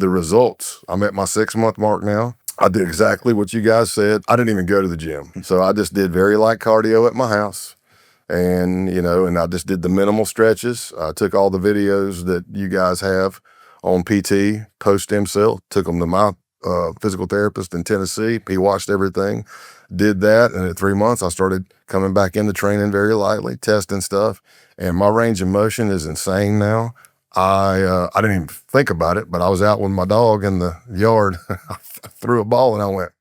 the results. I'm at my 6-month mark now. I did exactly what you guys said. I didn't even go to the gym. So I just did very light cardio at my house. And, and I just did the minimal stretches. I took all the videos that you guys have on PT, post-stem cell, took them to my physical therapist in Tennessee. He watched everything, did that. And at 3 months, I started coming back into training very lightly, testing stuff. And my range of motion is insane now. I didn't even think about it, but I was out with my dog in the yard. I threw a ball and I went,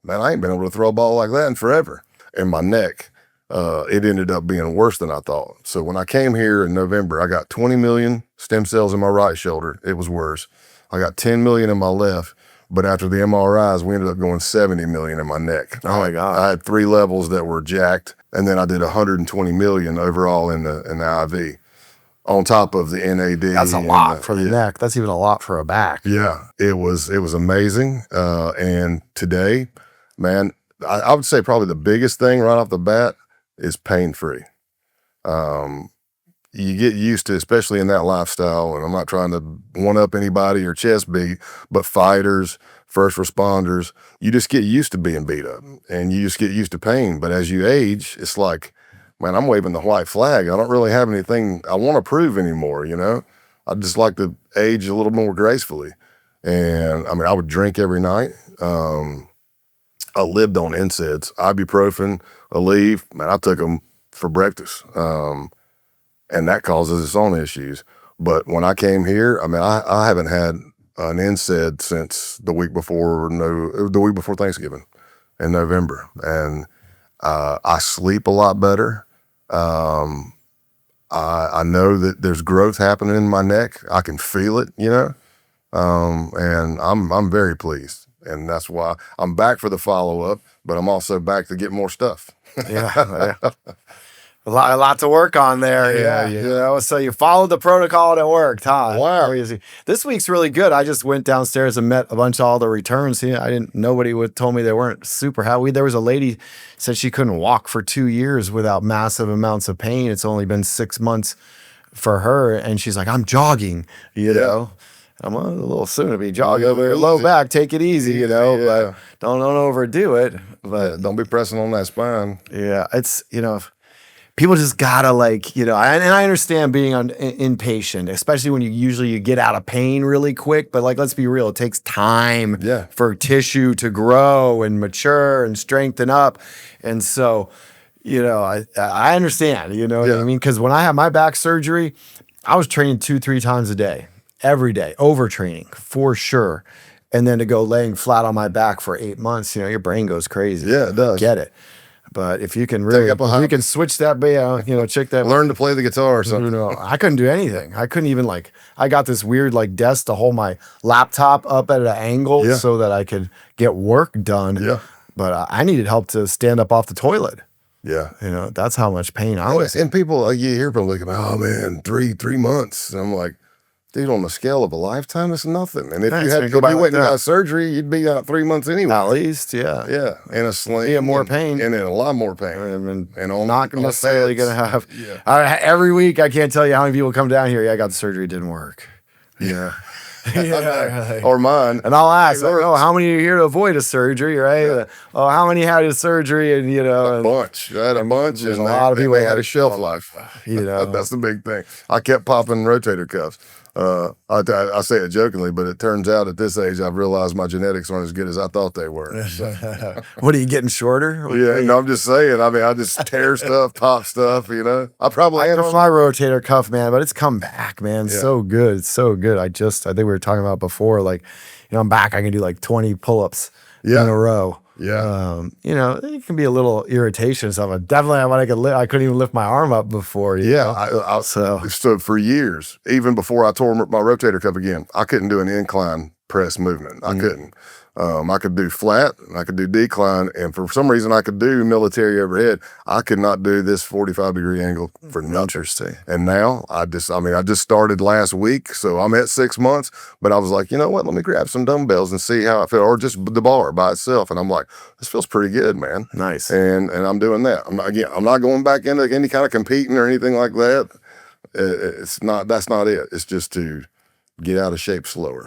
man, I ain't been able to throw a ball like that in forever. And my neck, it ended up being worse than I thought. So when I came here in November, I got 20 million stem cells in my right shoulder. It was worse. I got 10 million in my left, but after the MRIs, we ended up going 70 million in my neck. Oh my God. I had 3 levels that were jacked, and then I did 120 million overall in the IV. On top of the NAD. That's a lot for the neck. That's even a lot for a back. Yeah, it was amazing. And today, man, I would say probably the biggest thing right off the bat is pain-free. You get used to, especially in that lifestyle, and I'm not trying to one-up anybody or chest beat, but fighters, first responders, you just get used to being beat up, and you just get used to pain. But as you age, it's like, man, I'm waving the white flag. I don't really have anything I want to prove anymore, I just like to age a little more gracefully. And I mean, I would drink every night. I lived on NSAIDs, ibuprofen, Aleve. Man, I took them for breakfast. And that causes its own issues. But when I came here, I mean, I haven't had an NSAID since the week before Thanksgiving in November. And I sleep a lot better. I know that there's growth happening in my neck. I can feel it, and I'm very pleased. And that's why I'm back for the follow-up, but I'm also back to get more stuff. Yeah. A lot to work on there. Yeah. So you followed the protocol and it worked, huh? Wow. Crazy. This week's really good. I just went downstairs and met a bunch of all the returns. Nobody told me they weren't super happy. There was a lady said she couldn't walk for 2 years without massive amounts of pain. It's only been 6 months for her. And she's like, I'm jogging, know. I'm a little soon to be jogging over here, low back, take it easy, but don't overdo it. But don't be pressing on that spine. Yeah, it's, people just gotta and I understand being inpatient, especially when you get out of pain really quick. But let's be real, it takes time for tissue to grow and mature and strengthen up. And so, I understand, what I mean? Because when I had my back surgery, I was training 2-3 times a day, every day, overtraining for sure. And then to go laying flat on my back for 8 months, your brain goes crazy. Yeah, it does. Get it. But if you can you can switch that, check that. Learn to play the guitar or something. I couldn't do anything. I couldn't even I got this weird desk to hold my laptop up at an angle so that I could get work done. Yeah. But I needed help to stand up off the toilet. Yeah. That's how much pain I was. And people, you hear people like, oh man, three months. And I'm like, dude, on the scale of a lifetime, it's nothing. And if you went and got surgery, you'd be out 3 months anyway. At least, yeah. Yeah, in a sling. Yeah, more pain. And in a lot more pain. And not necessarily going to have. Yeah. Every week, I can't tell you how many people come down here. Yeah, I got the surgery. It didn't work. Yeah. Or mine. And I'll ask, how many are here to avoid a surgery, right? Yeah. How many had a surgery? And, a bunch. I had a bunch. There's a lot of people had a shelf life. That's the big thing. I kept popping rotator cuffs. I say it jokingly, but it turns out at this age, I've realized my genetics aren't as good as I thought they were. So. What, are you getting shorter? Yeah, no, I'm just saying. I mean, I just tear stuff, pop stuff, I probably am. My rotator cuff, man, but it's come back, man. Yeah. So good. It's so good. I think we were talking about before, I'm back. I can do 20 pull-ups in a row. Yeah. It can be a little irritation and stuff. Definitely I couldn't even lift my arm up before. I stood for years, even before I tore my rotator cuff again. I couldn't do an incline press movement. I couldn't. I could do flat, I could do decline, and for some reason I could do military overhead. I could not do this 45-degree angle for nothing. Interesting. And now I just started last week, so I'm at 6 months, but I was like, you know what, let me grab some dumbbells and see how I feel, or just the bar by itself. And I'm like, this feels pretty good, man. Nice. And I'm doing that. I'm not going back into any kind of competing or anything like that. That's not it. It's just to get out of shape slower.